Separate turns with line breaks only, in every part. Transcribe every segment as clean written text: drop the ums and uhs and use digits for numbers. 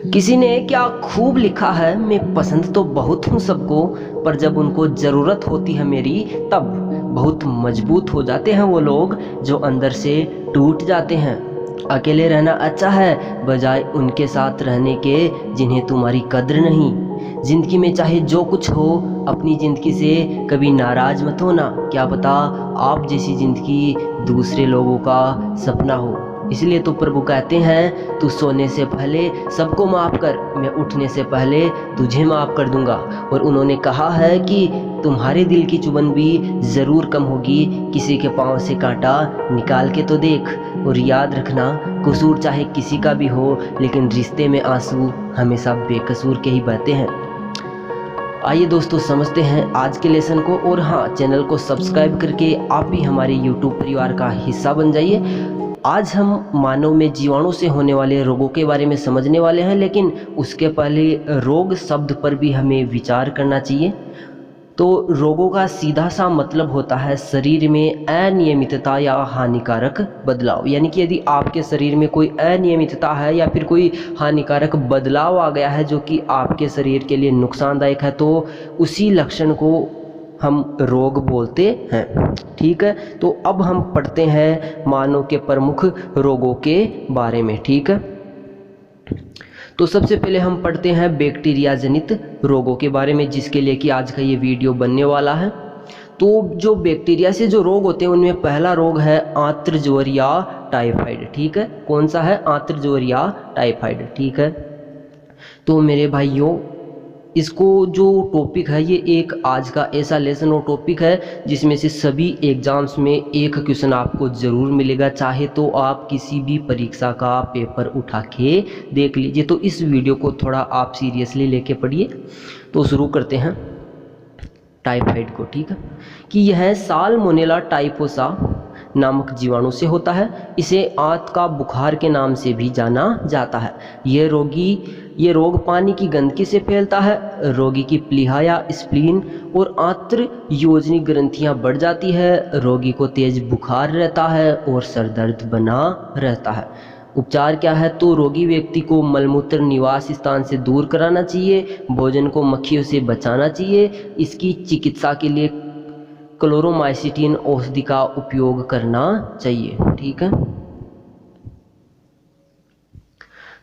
किसी ने क्या खूब लिखा है, मैं पसंद तो बहुत हूँ सबको, पर जब उनको ज़रूरत होती है मेरी तब बहुत मजबूत हो जाते हैं वो लोग जो अंदर से टूट जाते हैं। अकेले रहना अच्छा है बजाय उनके साथ रहने के जिन्हें तुम्हारी कद्र नहीं। ज़िंदगी में चाहे जो कुछ हो, अपनी ज़िंदगी से कभी नाराज़ मत होना, क्या पता आप जैसी ज़िंदगी दूसरे लोगों का सपना हो। इसलिए तो प्रभु कहते हैं, तू सोने से पहले सबको माफ़ कर, मैं उठने से पहले तुझे माफ़ कर दूंगा। और उन्होंने कहा है कि तुम्हारे दिल की चुभन भी ज़रूर कम होगी, किसी के पाँव से कांटा निकाल के तो देख। और याद रखना, कसूर चाहे किसी का भी हो, लेकिन रिश्ते में आंसू हमेशा बेकसूर के ही बहते हैं। आइए दोस्तों समझते हैं आज के लेसन को। और हाँ, चैनल को सब्सक्राइब करके आप भी हमारे यूट्यूब परिवार का हिस्सा बन जाइए। आज हम मानव में जीवाणु से होने वाले रोगों के बारे में समझने वाले हैं, लेकिन उसके पहले रोग शब्द पर भी हमें विचार करना चाहिए। तो रोगों का सीधा सा मतलब होता है शरीर में अनियमितता या हानिकारक बदलाव। यानी कि यदि आपके शरीर में कोई अनियमितता है या फिर कोई हानिकारक बदलाव आ गया है जो कि आपके शरीर के लिए नुकसानदायक है, तो उसी लक्षण को हम रोग बोलते हैं। ठीक है, तो अब हम पढ़ते हैं मानव के प्रमुख रोगों के बारे में। ठीक है, तो सबसे पहले हम पढ़ते हैं बैक्टीरिया जनित रोगों के बारे में, जिसके लिए कि आज का ये वीडियो बनने वाला है। तो जो बैक्टीरिया से जो रोग होते हैं उनमें पहला रोग है आंत्रज्वर या टाइफाइड। ठीक है, कौन सा है? आंत्रज्वर या टाइफाइड। ठीक है, तो मेरे भाइयों, इसको जो टॉपिक है ये एक आज का ऐसा लेसन और टॉपिक है जिसमें से सभी एग्जाम्स में एक क्वेश्चन आपको ज़रूर मिलेगा। चाहे तो आप किसी भी परीक्षा का पेपर उठा के देख लीजिए। तो इस वीडियो को थोड़ा आप सीरियसली लेके पढ़िए। तो शुरू करते हैं टाइफाइड को। ठीक है, कि यह साल्मोनेला टाइफोसा नामक जीवाणु से होता है। इसे आंत का बुखार के नाम से भी जाना जाता है। ये रोग पानी की गंदगी से फैलता है। रोगी की प्लीहा या स्प्लीन और आंत्र योजनी ग्रंथियां बढ़ जाती है। रोगी को तेज बुखार रहता है और सर दर्द बना रहता है। उपचार क्या है? तो रोगी व्यक्ति को मलमूत्र निवास स्थान से दूर कराना चाहिए। भोजन को मक्खियों से बचाना चाहिए। इसकी चिकित्सा के लिए क्लोरोमाइसिटिन औषधि का उपयोग करना चाहिए। ठीक है,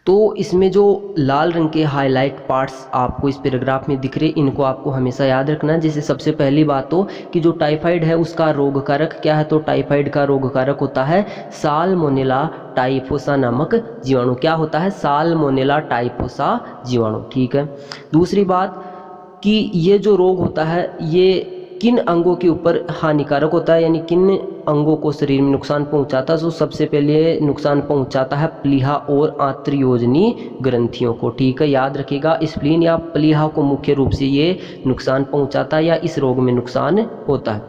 तो इसमें जो लाल रंग के हाईलाइट पार्ट्स आपको इस पैराग्राफ में दिख रहे, इनको आपको हमेशा याद रखना है। जैसे सबसे पहली बात तो कि जो टाइफाइड है उसका रोगकारक क्या है? तो टाइफाइड का रोगकारक होता है साल्मोनेला टाइफोसा नामक जीवाणु। क्या होता है? साल्मोनेला टाइफोसा जीवाणु। ठीक है, दूसरी बात कि ये जो रोग होता है ये किन अंगों के ऊपर हानिकारक होता है, यानी किन अंगों को शरीर में नुकसान पहुंचाता है। तो सबसे पहले नुकसान पहुंचाता है प्लीहा और आंत्र योजनी ग्रंथियों को। ठीक है, याद रखिएगा, स्प्लीन या प्लीहा को मुख्य रूप से ये नुकसान पहुंचाता है या इस रोग में नुकसान होता है।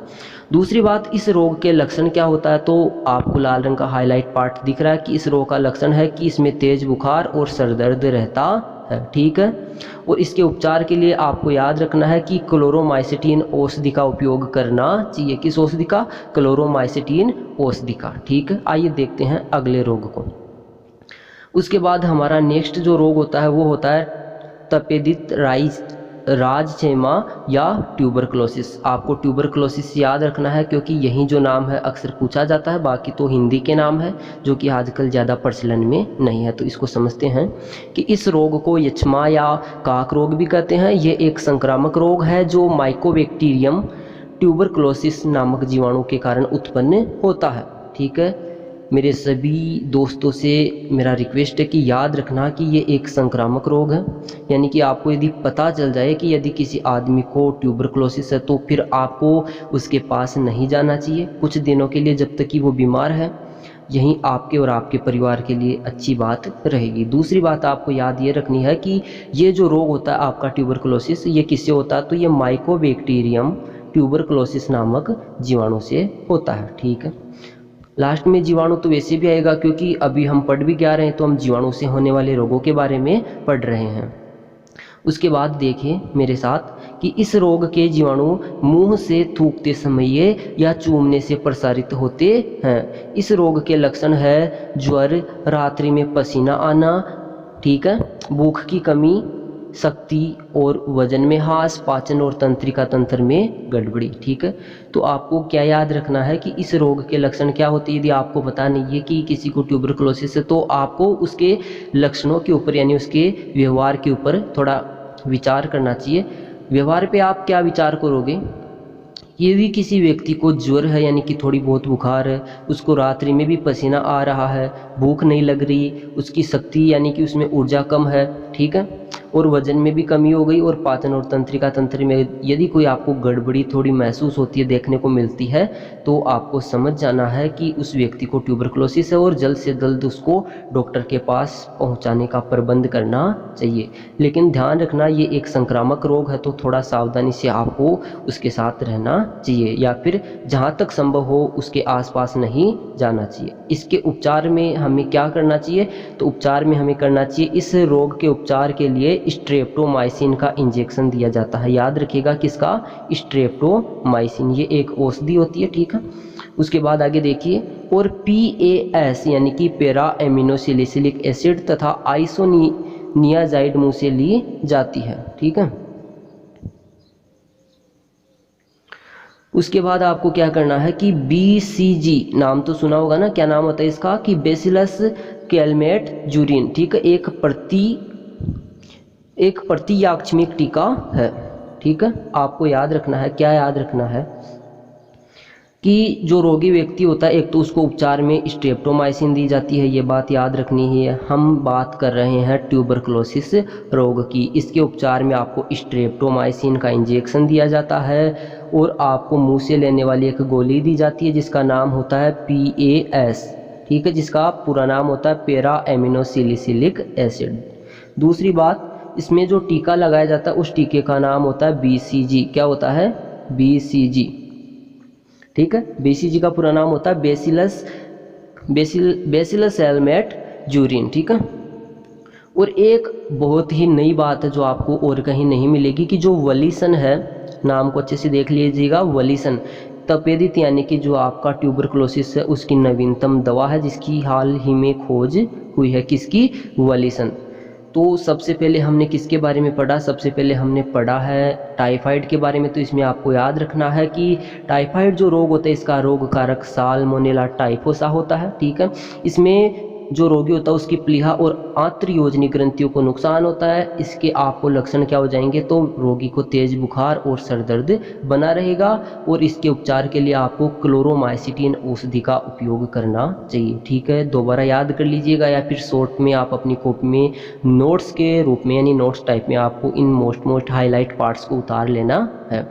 दूसरी बात, इस रोग के लक्षण क्या होता है? तो आपको लाल रंग का हाईलाइट पार्ट दिख रहा है कि इस रोग का लक्षण है कि इसमें तेज बुखार और सर दर्द रहता है। ठीक है, और इसके उपचार के लिए आपको याद रखना है कि क्लोरोमाइसिटिन औषधि का उपयोग करना चाहिए। किस औषधि का? क्लोरोमाइसिटिन औषधि का। ठीक है, आइए देखते हैं अगले रोग को। उसके बाद हमारा नेक्स्ट जो रोग होता है वो होता है तपेदिक राजछेमा या ट्यूबरक्लोसिस। आपको ट्यूबरक्लोसिस याद रखना है क्योंकि यही जो नाम है अक्सर पूछा जाता है। बाकी तो हिंदी के नाम है जो कि आजकल ज़्यादा प्रचलन में नहीं है। तो इसको समझते हैं कि इस रोग को यक्ष्मा या काक रोग भी कहते हैं। ये एक संक्रामक रोग है जो माइकोबैक्टीरियम ट्यूबरक्लोसिस नामक जीवाणु के कारण उत्पन्न होता है। ठीक है, मेरे सभी दोस्तों से मेरा रिक्वेस्ट है कि याद रखना कि ये एक संक्रामक रोग है। यानी कि आपको यदि पता चल जाए कि यदि किसी आदमी को ट्यूबरक्लोसिस है तो फिर आपको उसके पास नहीं जाना चाहिए कुछ दिनों के लिए, जब तक कि वो बीमार है। यही आपके और आपके परिवार के लिए अच्छी बात रहेगी। दूसरी बात आपको याद ये रखनी है कि ये जो रोग होता है आपका ट्यूबरक्लोसिस, ये किससे होता है? तो ये माइकोबैक्टीरियम ट्यूबरक्लोसिस नामक जीवाणु से होता है। ठीक है, लास्ट में जीवाणु तो वैसे भी आएगा क्योंकि अभी हम पढ़ भी क्या रहे हैं, तो हम जीवाणु से होने वाले रोगों के बारे में पढ़ रहे हैं। उसके बाद देखिए मेरे साथ कि इस रोग के जीवाणु मुंह से थूकते समय या चूमने से प्रसारित होते हैं। इस रोग के लक्षण है ज्वर, रात्रि में पसीना आना, ठीक है, भूख की कमी, शक्ति और वजन में ह्रास, पाचन और तंत्रिका तंत्र में गड़बड़ी। ठीक है, तो आपको क्या याद रखना है कि इस रोग के लक्षण क्या होते हैं। यदि आपको पता नहीं है कि किसी को ट्यूबरकुलोसिस है तो आपको उसके लक्षणों के ऊपर यानी उसके व्यवहार के ऊपर थोड़ा विचार करना चाहिए। व्यवहार पे आप क्या विचार करोगे, यदि किसी व्यक्ति को ज्वर है यानी कि थोड़ी बहुत बुखार है, उसको रात्रि में भी पसीना आ रहा है, भूख नहीं लग रही, उसकी शक्ति यानी कि उसमें ऊर्जा कम है, ठीक है, और वजन में भी कमी हो गई और पाचन और तंत्रिका तंत्र में यदि कोई आपको गड़बड़ी थोड़ी महसूस होती है, देखने को मिलती है, तो आपको समझ जाना है कि उस व्यक्ति को ट्यूबरकुलोसिस है और जल्द से जल्द उसको डॉक्टर के पास पहुंचाने का प्रबंध करना चाहिए। लेकिन ध्यान रखना ये एक संक्रामक रोग है, तो थोड़ा सावधानी से आपको उसके साथ रहना चाहिए या फिर जहाँ तक संभव हो उसके आसपास नहीं जाना चाहिए। इसके उपचार में हमें क्या करना चाहिए, तो उपचार में हमें करना चाहिए, इस रोग के उपचार के लिए स्ट्रेप्टोमाइसिन का इंजेक्शन दिया जाता है। याद रखिएगा किसका, स्ट्रेप्टोमाइसिन, ये एक औषधि होती है, ठीक है। उसके बाद आगे देखिए, और PAS यानी कि पैरा एमिनोसिलिसिलिक एसिड तथा आइसोनियाजाइड मुंह से ली जाती है, ठीक है। उसके बाद आपको क्या करना है कि BCG नाम तो सुना होगा ना, क्या नाम होता है इसका, कि बेसिलस कैलमेट-ज़ूरिन, ठीक है, एक प्रतियाक्षमिक टीका है, ठीक है। आपको याद रखना है, क्या याद रखना है कि जो रोगी व्यक्ति होता है, एक तो उसको उपचार में स्ट्रेप्टोमाइसिन दी जाती है, ये बात याद रखनी है। हम बात कर रहे हैं ट्यूबरकुलोसिस रोग की, इसके उपचार में आपको स्ट्रेप्टोमाइसिन का इंजेक्शन दिया जाता है और आपको मुंह से लेने वाली एक गोली दी जाती है जिसका नाम होता है PAS, ठीक है, जिसका पूरा नाम होता है पैरा एमिनोसिलिसिलिक एसिड। दूसरी बात, इसमें जो टीका लगाया जाता है उस टीके का नाम होता है BCG। क्या होता है, BCG, ठीक है। BCG का पूरा नाम होता है बेसिलस कैलमेट-ज़ूरिन, ठीक है। और एक बहुत ही नई बात है जो आपको और कहीं नहीं मिलेगी कि जो वलीसन है, नाम को अच्छे से देख लीजिएगा, वलीसन तपेदिक यानी कि जो आपका ट्यूबरकुलोसिस है उसकी नवीनतम दवा है जिसकी हाल ही में खोज हुई है, किसकी, वलीसन। तो सबसे पहले हमने किसके बारे में पढ़ा, सबसे पहले हमने पढ़ा है टाइफाइड के बारे में। तो इसमें आपको याद रखना है कि टाइफाइड जो रोग होता है इसका रोग कारक साल्मोनेला टाइफोसा होता है, ठीक है। इसमें जो रोगी होता है उसकी प्लीहा और आंत्रयोजनी ग्रंथियों को नुकसान होता है। इसके आपको लक्षण क्या हो जाएंगे, तो रोगी को तेज बुखार और सर दर्द बना रहेगा और इसके उपचार के लिए आपको क्लोरोमाइसिटिन औषधि का उपयोग करना चाहिए, ठीक है। दोबारा याद कर लीजिएगा या फिर शॉर्ट में आप अपनी कॉपी में नोट्स के रूप में यानी नोट्स टाइप में आपको इन मोस्ट हाईलाइट पार्ट्स को उतार लेना है,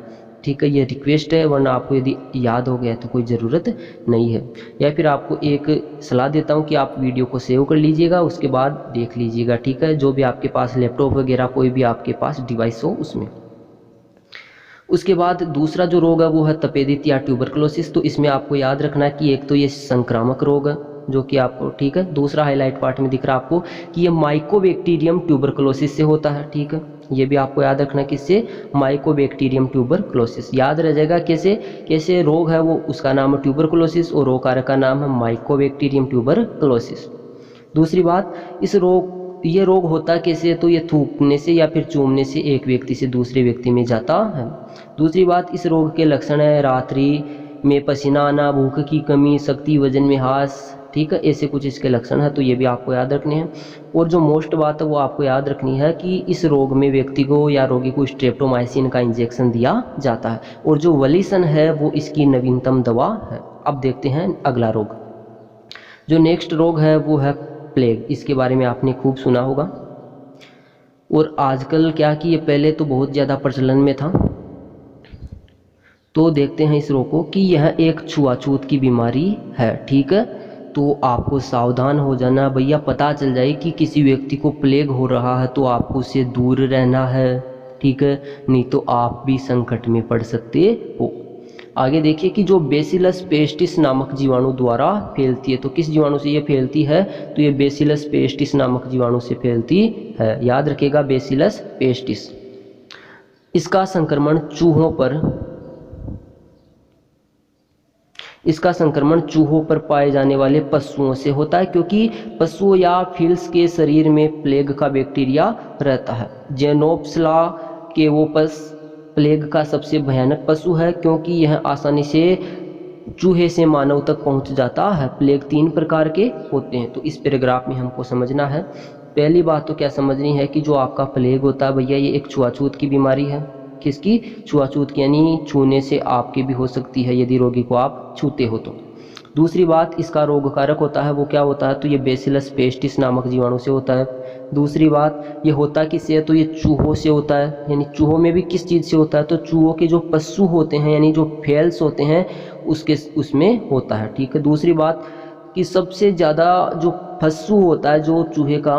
ठीक है। ये रिक्वेस्ट है, वरना आपको यदि याद हो गया तो कोई ज़रूरत नहीं है। या फिर आपको एक सलाह देता हूँ कि आप वीडियो को सेव कर लीजिएगा, उसके बाद देख लीजिएगा, ठीक है, जो भी आपके पास लैपटॉप वगैरह कोई भी आपके पास डिवाइस हो उसमें। उसके बाद दूसरा जो रोग है वो है तपेदिक या ट्यूबरकुलोसिस। तो इसमें आपको याद रखना है कि एक तो ये संक्रामक रोग है जो कि आपको, ठीक है, दूसरा हाईलाइट पार्ट में दिख रहा है आपको कि ये माइकोबैक्टीरियम ट्यूबरकुलोसिस से होता है, ठीक है। ये भी आपको याद रखना है किससे, माइकोबैक्टीरियम ट्यूबरकुलोसिस। याद रह जाएगा कैसे रोग है वो, उसका नाम है ट्यूबरकुलोसिस और रोग कारक का नाम है माइकोबैक्टीरियम ट्यूबरकुलोसिस। दूसरी बात, ये रोग होता कैसे, तो ये थूकने से या फिर चूमने से एक व्यक्ति से दूसरे व्यक्ति में जाता है। दूसरी बात, इस रोग के लक्षण है रात्रि में पसीना आना, भूख की कमी, शक्ति, वजन में ह्रास, ठीक है, ऐसे कुछ इसके लक्षण है, तो ये भी आपको याद रखने हैं। और जो मोस्ट बात है वो आपको याद रखनी है कि इस रोग में व्यक्ति को या रोगी को स्ट्रेप्टोमाइसिन का इंजेक्शन दिया जाता है और जो वलीसन है वो इसकी नवीनतम दवा है। अब देखते हैं अगला रोग। जो नेक्स्ट रोग है वो है प्लेग। इसके बारे में आपने खूब सुना होगा और आजकल क्या कि ये पहले तो बहुत ज़्यादा प्रचलन में था। तो देखते हैं इस रोग को कि यह एक छुआछूत की बीमारी है, ठीक है। तो आपको सावधान हो जाना, भैया पता चल जाए कि किसी व्यक्ति को प्लेग हो रहा है तो आपको उससे दूर रहना है, ठीक है, नहीं तो आप भी संकट में पड़ सकते हो। आगे देखिए कि जो बेसिलस पेस्टिस नामक जीवाणु द्वारा फैलती है, तो किस जीवाणु से ये फैलती है, तो ये बेसिलस पेस्टिस नामक जीवाणु से फैलती है। याद रखिएगा बेसिलस पेस्टिस। इसका संक्रमण चूहों पर इसका संक्रमण चूहों पर पाए जाने वाले पशुओं से होता है, क्योंकि पशुओं या फील्स के शरीर में प्लेग का बैक्टीरिया रहता है। जेनोप्सिला केवोपस प्लेग का सबसे भयानक पशु है, क्योंकि यह आसानी से चूहे से मानव तक पहुंच जाता है। प्लेग 3 प्रकार के होते हैं, तो इस पैराग्राफ में हमको समझना है। पहली बात तो क्या समझनी है कि जो आपका प्लेग होता है भैया, ये एक छुआछूत की बीमारी है। किसकी? छुआछूत की, यानी छूने से आपके भी हो सकती है यदि रोगी को आप छूते हो तो। दूसरी बात, इसका रोग कारक होता है वो क्या होता है? तो ये बेसिलस पेस्टिस नामक जीवाणु से होता है। दूसरी बात, ये होता किससे है? तो ये चूहों से होता है। यानी चूहों में भी किस चीज़ से होता है? तो चूहों के जो पशु होते हैं, यानी जो फेल्स होते हैं, उसमें होता है। ठीक है। दूसरी बात कि सबसे ज़्यादा जो पशु होता है जो चूहे का,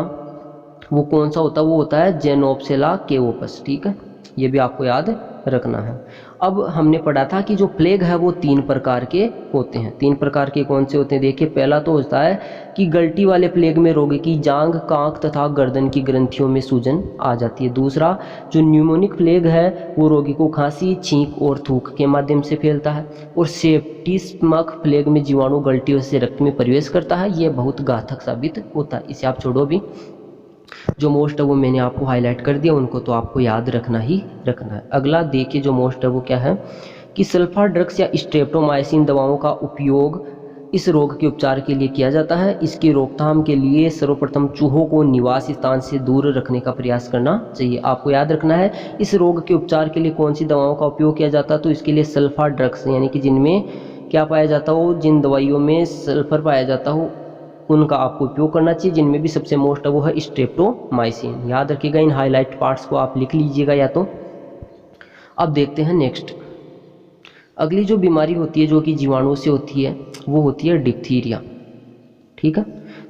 वो कौन सा होता है? वो होता है जेनोप्सिला केवोपस। ठीक है, ये भी आपको याद रखना है। अब हमने पढ़ा था कि जो प्लेग है वो 3 प्रकार के होते हैं। 3 प्रकार के कौन से होते हैं? देखिए, पहला तो होता है कि गलटी वाले प्लेग में रोगी की जांघ, कांख तथा गर्दन की ग्रंथियों में सूजन आ जाती है। दूसरा, जो न्यूमोनिक प्लेग है वो रोगी को खांसी, छींक और थूक के माध्यम से फैलता है। और सेप्टिस्मक प्लेग में जीवाणु गलटियों से रक्त में प्रवेश करता है। ये बहुत घातक साबित होता है, इसे आप छोड़ो भी। जो मोस्ट है वो मैंने आपको हाईलाइट कर दिया, उनको तो आपको याद रखना ही रखना है। अगला देखिए, जो मोस्ट है वो क्या है कि सल्फा ड्रग्स या स्ट्रेप्टोमाइसिन दवाओं का उपयोग इस रोग के उपचार के लिए किया जाता है। इसकी रोकथाम के लिए सर्वप्रथम चूहों को निवास स्थान से दूर रखने का प्रयास करना चाहिए। आपको याद रखना है, इस रोग के उपचार के लिए कौन सी दवाओं का उपयोग किया जाता है? तो इसके लिए सल्फा ड्रग्स, यानी कि जिनमें क्या पाया जाता हो, जिन दवाइयों में सल्फर पाया जाता हो उनका आपको उपयोग करना चाहिए। जिनमें भी सबसे मोस्ट है वो है स्ट्रेप्टोमाइसिन। याद रखिएगा, इन हाईलाइट पार्ट्स को आप लिख लीजिएगा या तो। अब देखते हैं नेक्स्ट, अगली जो बीमारी होती है जो कि जीवाणु से होती है वो होती है डिप्थीरिया। ठीक है,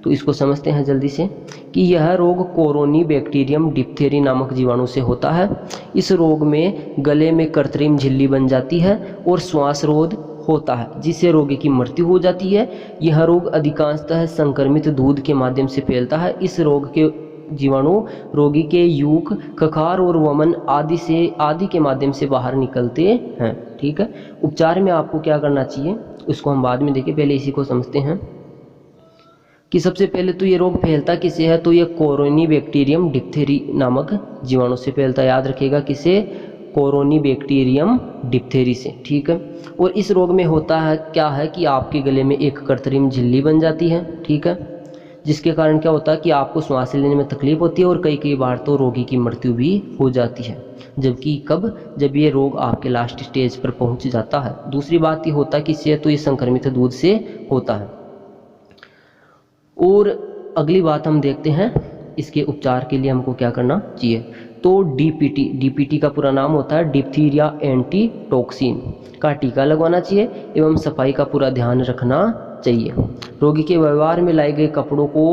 तो इसको समझते हैं जल्दी से कि यह रोग कोरोनी बैक्टीरियम डिप्थेरी नामक जीवाणु से होता है। इस रोग में गले में कृत्रिम झिल्ली बन जाती है और श्वास रोध होता है, जिससे रोगी की मृत्यु हो जाती है। यह रोग अधिकांशतः संक्रमित दूध के माध्यम से फैलता है। इस रोग के जीवाणु रोगी के यूक, खखार और वमन आदि के माध्यम से बाहर निकलते हैं। ठीक है, उपचार में आपको क्या करना चाहिए उसको हम बाद में देखें, पहले इसी को समझते हैं कि सबसे पहले तो ये रोग फैलता किससे है? तो ये कोरोनी बैक्टीरियम डिप्थेरी नामक जीवाणु से फैलता है। याद रखिएगा, किसे? कोरोनी बैक्टीरियम डिप्थेरी से। ठीक है, और इस रोग में होता है क्या है कि आपके गले में एक कृत्रिम झिल्ली बन जाती है। ठीक है, जिसके कारण क्या होता है कि आपको सांस लेने में तकलीफ होती है और कई बार तो रोगी की मृत्यु भी हो जाती है। जबकि कब? जब ये रोग आपके लास्ट स्टेज पर पहुंच जाता है। दूसरी बात ये होता है कि तो ये संक्रमित दूध से होता है। और अगली बात हम देखते हैं, इसके उपचार के लिए हमको क्या करना चाहिए? तो डीपीटी का पूरा नाम होता है डिप्थीरिया एंटीटॉक्सिन का टीका लगवाना चाहिए एवं सफाई का पूरा ध्यान रखना चाहिए। रोगी के व्यवहार में लाए गए कपड़ों को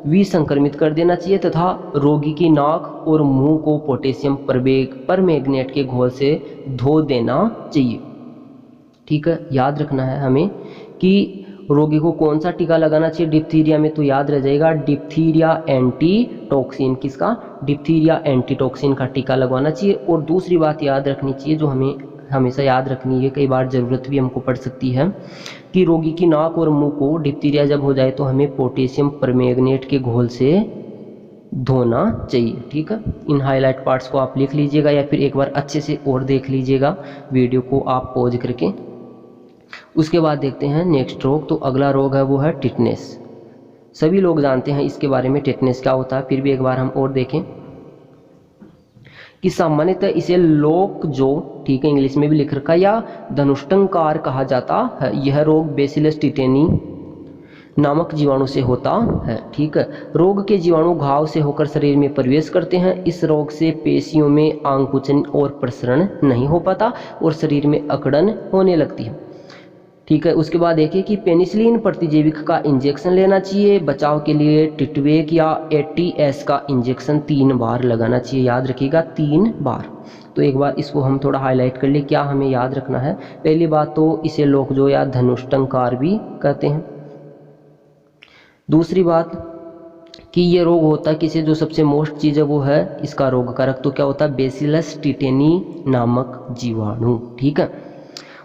विसंक्रमित कर देना चाहिए तथा रोगी की नाक और मुंह को पोटेशियम परमैंगनेट के घोल से धो देना चाहिए। ठीक है, याद रखना है हमें कि रोगी को कौन सा टीका लगाना चाहिए डिप्थीरिया में, तो याद रह जाएगा डिप्थीरिया एंटीटॉक्सिन। किसका? डिप्थीरिया एंटीटॉक्सिन का टीका लगवाना चाहिए। और दूसरी बात याद रखनी चाहिए जो हमें हमेशा याद रखनी है, कई बार ज़रूरत भी हमको पड़ सकती है, कि रोगी की नाक और मुंह को डिप्थीरिया जब हो जाए तो हमें पोटेशियम परमैंगनेट के घोल से धोना चाहिए। ठीक है, इन हाईलाइट पार्ट्स को आप लिख लीजिएगा या फिर एक बार अच्छे से और देख लीजिएगा वीडियो को आप पॉज करके। उसके बाद देखते हैं नेक्स्ट रोग। तो अगला रोग है वो है टिटनेस। सभी लोग जानते हैं इसके बारे में टिटनेस क्या होता है, फिर भी एक बार हम और देखें कि सामान्यतः इसे लोक जो, ठीक है, इंग्लिश में भी लिख रखा, या धनुष्टंकार कहा जाता है। यह रोग बेसिलस टिटेनी नामक जीवाणु से होता है। ठीक है, रोग के जीवाणु घाव से होकर शरीर में प्रवेश करते हैं। इस रोग से पेशियों में आंकुचन और प्रसरण नहीं हो पाता और शरीर में अकड़न होने लगती है। ठीक है, उसके बाद देखिए कि पेनिसिलिन प्रतिजैविक का इंजेक्शन लेना चाहिए। बचाव के लिए टिटवेक या एटीएस का इंजेक्शन 3 बार लगाना चाहिए। याद रखिएगा 3 बार। तो एक बार इसको हम थोड़ा हाईलाइट कर ले, क्या हमें याद रखना है। पहली बात तो इसे लोकजो या धनुष्टंकार भी कहते हैं। दूसरी बात कि ये रोग होता है किसे, जो सबसे मोस्ट चीज़ है वो है इसका रोग कारक, तो क्या होता है? बेसिलस टिटेनी नामक जीवाणु। ठीक है,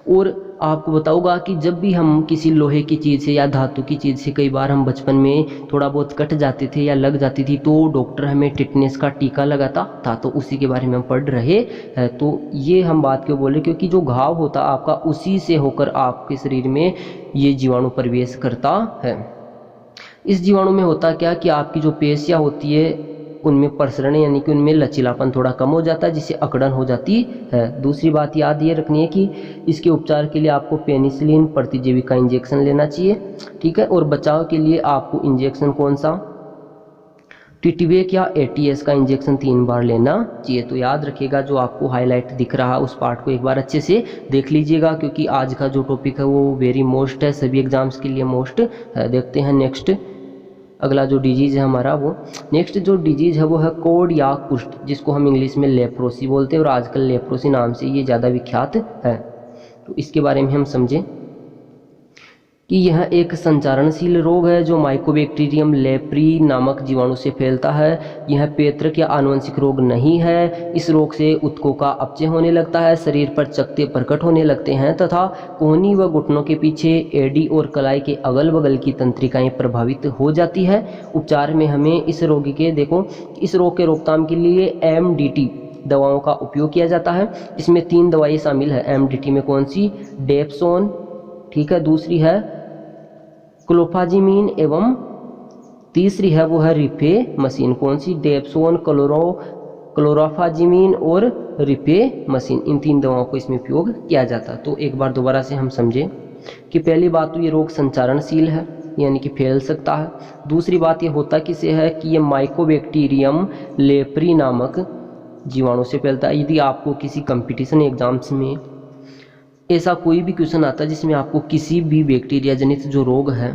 और आपको बताऊंगा कि जब भी हम किसी लोहे की चीज़ से या धातु की चीज़ से कई बार हम बचपन में थोड़ा बहुत कट जाते थे या लग जाती थी तो डॉक्टर हमें टिटनेस का टीका लगाता था, तो उसी के बारे में हम पढ़ रहे हैं। तो ये हम बात क्यों बोल रहे, क्योंकि जो घाव होता आपका उसी से होकर आपके शरीर में ये जीवाणु प्रवेश करता है। इस जीवाणु में होता क्या कि आपकी जो पेशियाँ होती है उनमें प्रसरण यानी कि उनमें लचीलापन थोड़ा कम हो जाता है, जिससे अकड़न हो जाती है। दूसरी बात याद ये रखनी है कि इसके उपचार के लिए आपको पेनिसिलिन प्रतिजैवी का इंजेक्शन लेना चाहिए, ठीक है। और बचाव के लिए आपको इंजेक्शन कौन सा, टिटिवेक या एटीएस का इंजेक्शन 3 बार लेना चाहिए। तो याद रखिएगा, जो आपको हाईलाइट दिख रहा उस पार्ट को एक बार अच्छे से देख लीजिएगा, क्योंकि आज का जो टॉपिक है वो वेरी मोस्ट है, सभी एग्जाम्स के लिए मोस्ट है। देखते हैं नेक्स्ट, अगला जो डिजीज़ है हमारा, वो नेक्स्ट जो डिजीज़ है वो है कोड या कुष्ठ, जिसको हम इंग्लिश में लेप्रोसी बोलते हैं और आजकल लेप्रोसी नाम से ये ज़्यादा विख्यात है। तो इसके बारे में हम समझें कि यह एक संचारणशील रोग है जो माइकोबैक्टीरियम लेप्री नामक जीवाणु से फैलता है। यह पैतृक या आनुवंशिक रोग नहीं है। इस रोग से ऊतकों का अपचय होने लगता है, शरीर पर चकत्ते प्रकट होने लगते हैं तथा कोहनी व घुटनों के पीछे एडी और कलाई के अगल बगल की तंत्रिकाएं प्रभावित हो जाती है। उपचार में हमें इस रोगी के इस रोग के रोकथाम के लिए MDT दवाओं का उपयोग किया जाता है। इसमें 3 दवाएं शामिल है। MDT में कौन सी, डेप्सोन, ठीक है, दूसरी है क्लोफाजिमीन एवं तीसरी है वो है रिफेमसिन। कौन सी, डेप्सोन, क्लोरोफाजिमीन और रिफेमसिन, इन 3 दवाओं को इसमें उपयोग किया जाता है। तो एक बार दोबारा से हम समझें कि पहली बात तो ये रोग संचारणशील है यानी कि फैल सकता है। दूसरी बात ये होता किससे है कि ये माइकोबैक्टीरियम लेप्री नामक जीवाणु से फैलता है। यदि आपको किसी कंपटीशन एग्जाम्स में ऐसा कोई भी क्वेश्चन आता है जिसमें आपको किसी भी बैक्टीरिया जनित जो रोग है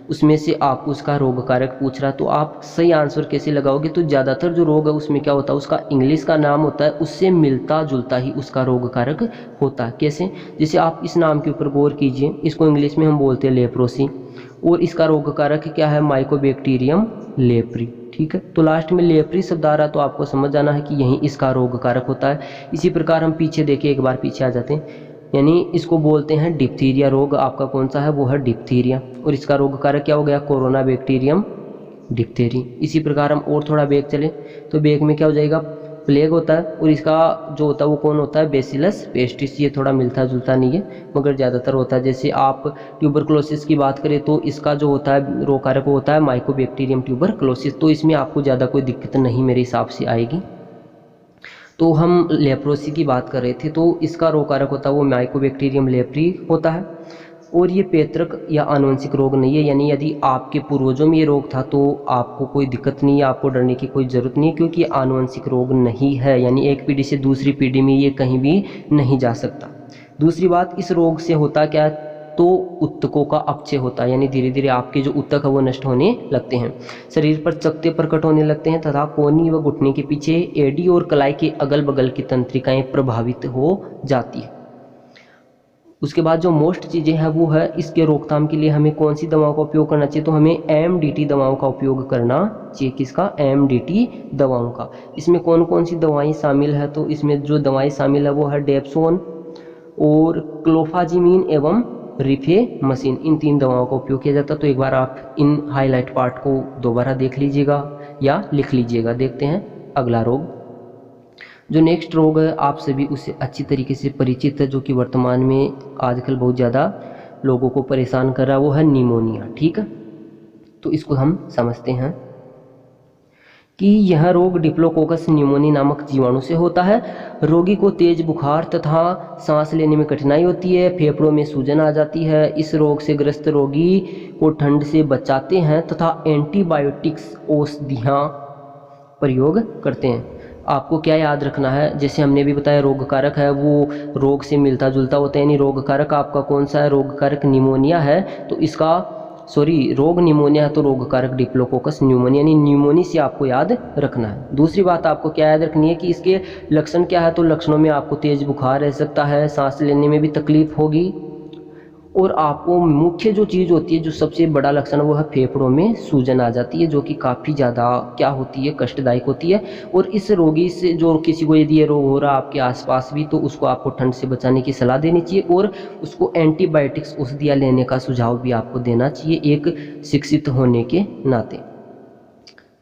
उसमें से आपको उसका रोग कारक पूछ रहा है, तो आप सही आंसर कैसे लगाओगे, तो ज़्यादातर जो रोग है उसमें क्या होता है, उसका इंग्लिश का नाम होता है, उससे मिलता जुलता ही उसका रोग कारक होता है। कैसे, जैसे आप इस नाम के ऊपर गौर कीजिए, इसको इंग्लिश में हम बोलते हैं लेप्रोसी और इसका रोग कारक क्या है, माइकोबैक्टीरियम लेप्री, ठीक है। तो लास्ट में लेप्री शब्द आ रहा है तो आपको समझ जाना है कि यही इसका रोग कारक होता है। इसी प्रकार हम पीछे देखिए, एक बार पीछे आ जाते हैं, यानी इसको बोलते हैं डिप्थीरिया रोग। आपका कौन सा है, वो है डिप्थीरिया और इसका रोग कारक क्या हो गया, कोरोना बैक्टीरियम डिप्थेरी। इसी प्रकार हम और थोड़ा बैक चले तो बैक में क्या हो जाएगा, प्लेग होता है और इसका जो होता है वो कौन होता है, बेसिलस पेस्टिस। ये थोड़ा मिलता जुलता नहीं है मगर ज़्यादातर होता है। जैसे आप ट्यूबरक्लोसिस की बात करें तो इसका जो होता है रोग कारक होता है माइकोबैक्टीरियम ट्यूबरक्लोसिस, तो इसमें आपको ज़्यादा कोई दिक्कत नहीं मेरे हिसाब से आएगी। तो हम लेप्रोसी की बात कर रहे थे, तो इसका रोग कारक होता है वो माइकोबैक्टीरियम लेप्री होता है और ये पैतृक या आनुवंशिक रोग नहीं है, यानी यदि आपके पूर्वजों में ये रोग था तो आपको कोई दिक्कत नहीं है, आपको डरने की कोई ज़रूरत नहीं है, क्योंकि ये आनुवंशिक रोग नहीं है, यानी एक पीढ़ी से दूसरी पीढ़ी में ये कहीं भी नहीं जा सकता। दूसरी बात, इस रोग से होता क्या है, तो ऊतकों का अपचय होता है, यानी धीरे धीरे आपके जो ऊतक है वो नष्ट होने लगते हैं, शरीर पर चकत्ते प्रकट होने लगते हैं तथा कोहनी व घुटने के पीछे एडी और कलाई के अगल बगल की तंत्रिकाएं प्रभावित हो जाती है। उसके बाद जो मोस्ट चीज़ें हैं वो है, इसके रोकथाम के लिए हमें कौन सी दवाओं का उपयोग करना चाहिए, तो हमें MDT दवाओं का उपयोग करना चाहिए। किसका, MDT दवाओं का। इसमें कौन कौन सी दवाएं शामिल है, तो इसमें जो दवाएं शामिल है वो है डेप्सोन और क्लोफाजिमीन एवं रिफेमसिन, इन 3 दवाओं का उपयोग किया जाता है। तो एक बार आप इन हाईलाइट पार्ट को दोबारा देख लीजिएगा या लिख लीजिएगा। देखते हैं अगला रोग। जो नेक्स्ट रोग है आप सभी उससे अच्छी तरीके से परिचित है, जो कि वर्तमान में आजकल बहुत ज़्यादा लोगों को परेशान कर रहा है, वो है निमोनिया, ठीक है। तो इसको हम समझते हैं कि यह रोग डिप्लोकोकस न्यूमोनी नामक जीवाणु से होता है। रोगी को तेज बुखार तथा सांस लेने में कठिनाई होती है, फेफड़ों में सूजन आ जाती है। इस रोग से ग्रस्त रोगी को ठंड से बचाते हैं तथा एंटीबायोटिक्स औषधियाँ प्रयोग करते हैं। आपको क्या याद रखना है, जैसे हमने भी बताया रोग कारक है वो रोग से मिलता जुलता होता है, यानी रोग कारक आपका कौन सा है, रोग कारक निमोनिया है, तो इसका रोग निमोनिया है तो रोग कारक डिप्लोकोकस न्यूमोनिया, यानी न्यूमोनी से आपको याद रखना है। दूसरी बात आपको क्या याद रखनी है कि इसके लक्षण क्या है, तो लक्षणों में आपको तेज बुखार रह सकता है, सांस लेने में भी तकलीफ होगी और आपको मुख्य जो चीज़ होती है, जो सबसे बड़ा लक्षण वो है फेफड़ों में सूजन आ जाती है, जो कि काफ़ी ज़्यादा क्या होती है, कष्टदायक होती है। और इस रोगी से जो किसी को यदि ये रोग हो रहा है आपके आसपास भी, तो उसको आपको ठंड से बचाने की सलाह देनी चाहिए और उसको एंटीबायोटिक्स औषधियाँ लेने का सुझाव भी आपको देना चाहिए एक शिक्षित होने के नाते।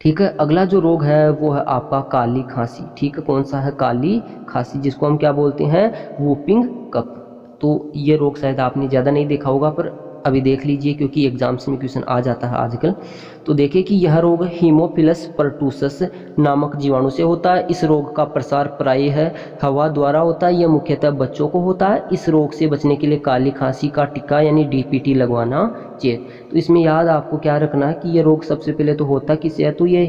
ठीक है, अगला जो रोग है वो है आपका काली खांसी। ठीक है, कौन सा है? काली खांसी, जिसको हम क्या बोलते हैं? Whooping cough. तो ये रोग शायद आपने ज़्यादा नहीं देखा होगा, पर अभी देख लीजिए क्योंकि एग्जाम्स में क्वेश्चन आ जाता है आजकल। तो देखिए कि यह रोग हीमोफिलस परटूसस नामक जीवाणु से होता है। इस रोग का प्रसार प्रायः हवा द्वारा होता है। यह मुख्यतः बच्चों को होता है। इस रोग से बचने के लिए काली खांसी का टीका यानी डीपीटी लगवाना चाहिए। तो इसमें याद आपको क्या रखना है कि ये रोग सबसे पहले तो होता किससे है? तो ये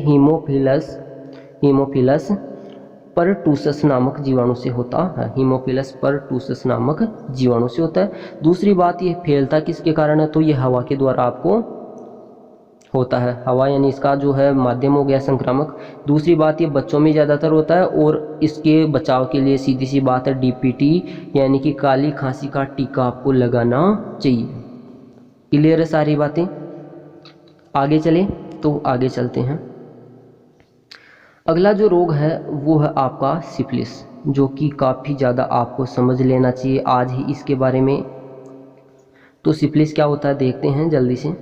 हीमोफिलस परटूसस नामक जीवाणु से होता है। हीमोफिलस परटूसस नामक जीवाणु से होता है। दूसरी बात, ये फैलता किसके कारण है? तो ये हवा के द्वारा आपको होता है। हवा यानी इसका जो है माध्यम हो गया संक्रामक। दूसरी बात, ये बच्चों में ज़्यादातर होता है और इसके बचाव के लिए सीधी सी बात है डीपीटी यानी कि काली खांसी का टीका आपको लगाना चाहिए। क्लियर है सारी बातें? आगे चले तो आगे चलते हैं। अगला जो रोग है वो है आपका सिफिलिस, जो कि काफ़ी ज़्यादा आपको समझ लेना चाहिए आज ही इसके बारे में। तो सिफिलिस क्या होता है देखते हैं जल्दी से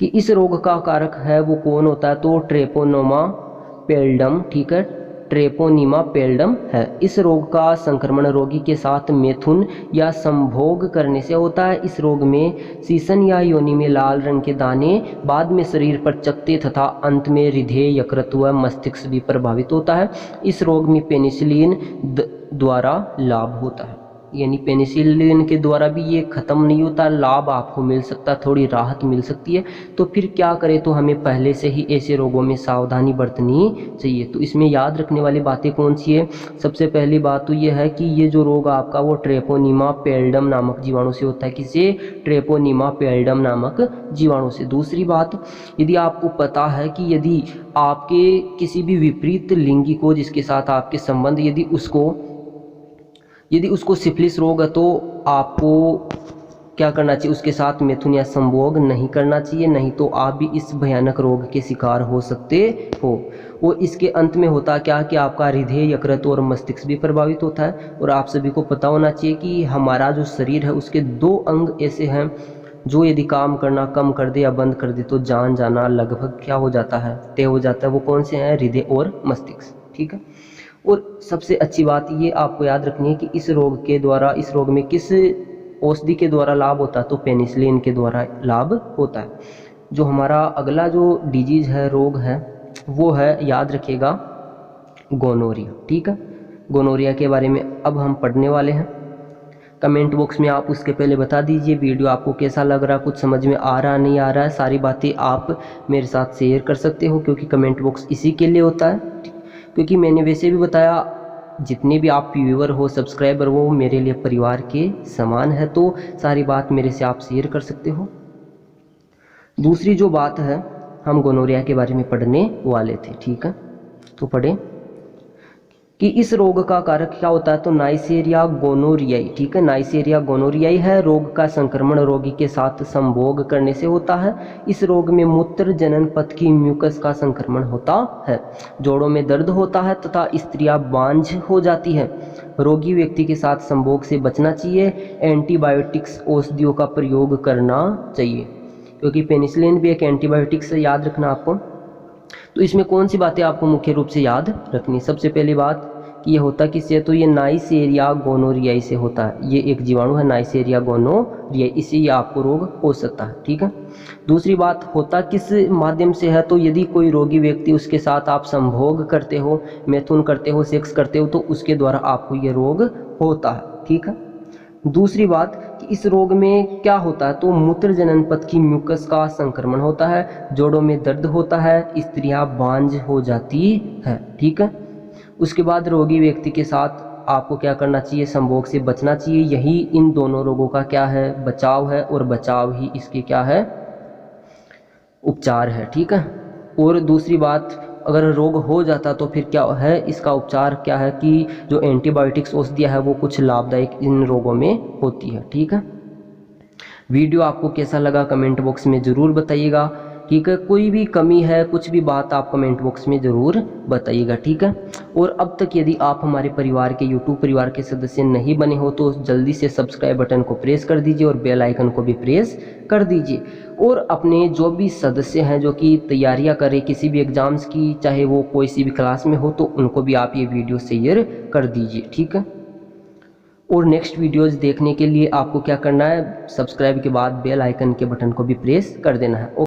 कि इस रोग का कारक है वो कौन होता है? तो ट्रेपोनोमा पेल्डम। ठीक है, ट्रेपोनीमा पेल्डम है। इस रोग का संक्रमण रोगी के साथ मैथुन या संभोग करने से होता है। इस रोग में सीसन या योनि में लाल रंग के दाने बाद में शरीर पर चकते तथा अंत में हृदय, यकृत व मस्तिष्क भी प्रभावित होता है। इस रोग में पेनिसिलिन द्वारा लाभ होता है, यानी पेनिसिलिन के द्वारा भी ये ख़त्म नहीं होता, लाभ आपको मिल सकता है, थोड़ी राहत मिल सकती है। तो फिर क्या करें? तो हमें पहले से ही ऐसे रोगों में सावधानी बरतनी चाहिए। तो इसमें याद रखने वाली बातें कौन सी है? सबसे पहली बात तो ये है कि ये जो रोग आपका वो ट्रेपोनीमा पेल्डम नामक जीवाणु से होता है। किसे? ट्रेपोनीमा पेल्डम नामक जीवाणु से। दूसरी बात, यदि आपको पता है कि यदि आपके किसी भी विपरीत लिंगी को जिसके साथ आपके संबंध यदि उसको सिफिलिस रोग है तो आपको क्या करना चाहिए? उसके साथ मैथुन या संभोग नहीं करना चाहिए, नहीं तो आप भी इस भयानक रोग के शिकार हो सकते हो। और इसके अंत में होता क्या कि आपका हृदय, यकृत और मस्तिष्क भी प्रभावित होता है। और आप सभी को पता होना चाहिए कि हमारा जो शरीर है उसके 2 अंग ऐसे हैं जो यदि काम करना कम कर दे या बंद कर दे तो जान जाना लगभग क्या हो जाता है? तय हो जाता है। वो कौन से हैं? हृदय और मस्तिष्क। ठीक है, और सबसे अच्छी बात ये आपको याद रखनी है कि इस रोग में किस औषधि के द्वारा लाभ होता है? तो पेनिसिलिन के द्वारा लाभ होता है। जो हमारा अगला जो डिजीज है, रोग है, वो है, याद रखिएगा, गोनोरिया। ठीक है, गोनोरिया के बारे में अब हम पढ़ने वाले हैं। कमेंट बॉक्स में आप उसके पहले बता दीजिए वीडियो आपको कैसा लग रहा है, कुछ समझ में आ रहा नहीं आ रहा है। सारी बातें आप मेरे साथ शेयर कर सकते हो क्योंकि कमेंट बॉक्स इसी के लिए होता है। क्योंकि मैंने वैसे भी बताया जितने भी आप व्यूअर हो, सब्सक्राइबर हो, मेरे लिए परिवार के समान है, तो सारी बात मेरे से आप शेयर कर सकते हो। दूसरी जो बात है, हम गोनोरिया के बारे में पढ़ने वाले थे। ठीक है, तो पढ़ें कि इस रोग का कारक क्या होता है? तो नाइसेरिया गोनोरियाई। ठीक है, नाइसेरिया गोनोरियाई है। रोग का संक्रमण रोगी के साथ संभोग करने से होता है। इस रोग में मूत्र जनन पथ की म्यूकस का संक्रमण होता है। जोड़ों में दर्द होता है तथा स्त्रियां बांझ हो जाती है। रोगी व्यक्ति के साथ संभोग से बचना चाहिए। एंटीबायोटिक्स औषधियों का प्रयोग करना चाहिए क्योंकि पेनिसिलिन भी एक एंटीबायोटिक्स है, याद रखना आपको। तो इसमें कौन सी बातें आपको मुख्य रूप से याद रखनी? सबसे पहली बात कि ये होता किससे? तो ये नाइसेरिया गोनोरियाई से होता है। ये एक जीवाणु है नाइसेरिया गोनोरियाई, इससे ये आपको रोग हो सकता है। ठीक है, दूसरी बात, होता किस माध्यम से है? तो यदि कोई रोगी व्यक्ति उसके साथ आप संभोग करते हो, मैथुन करते हो, सेक्स करते हो, तो उसके द्वारा आपको ये रोग होता है। ठीक है, दूसरी बात कि इस रोग में क्या होता है? तो मूत्र जनन पथ की म्यूकस का संक्रमण होता है। जोड़ों में दर्द होता है, स्त्रियां बांझ हो जाती है। ठीक है, उसके बाद रोगी व्यक्ति के साथ आपको क्या करना चाहिए? संभोग से बचना चाहिए। यही इन दोनों रोगों का क्या है? बचाव है, और बचाव ही इसके क्या है? उपचार है। ठीक है, और दूसरी बात, अगर रोग हो जाता तो फिर क्या है? इसका उपचार क्या है कि जो एंटीबायोटिक्स औषधियाँ है वो कुछ लाभदायक इन रोगों में होती है। ठीक है, वीडियो आपको कैसा लगा कमेंट बॉक्स में ज़रूर बताइएगा, ठीक है। कोई भी कमी है, कुछ भी बात आप कमेंट बॉक्स में ज़रूर बताइएगा, ठीक है। और अब तक यदि आप हमारे परिवार के यूट्यूब परिवार के सदस्य नहीं बने हो तो जल्दी से सब्सक्राइब बटन को प्रेस कर दीजिए और बेल आइकन को भी प्रेस कर दीजिए। और अपने जो भी सदस्य हैं जो कि तैयारियां करें किसी भी एग्ज़ाम्स की, चाहे वो कोई सी भी क्लास में हो, तो उनको भी आप ये वीडियो शेयर कर दीजिए, ठीक है। और नेक्स्ट वीडियोज़ देखने के लिए आपको क्या करना है, सब्सक्राइब के बाद बेल आइकन के बटन को भी प्रेस कर देना है।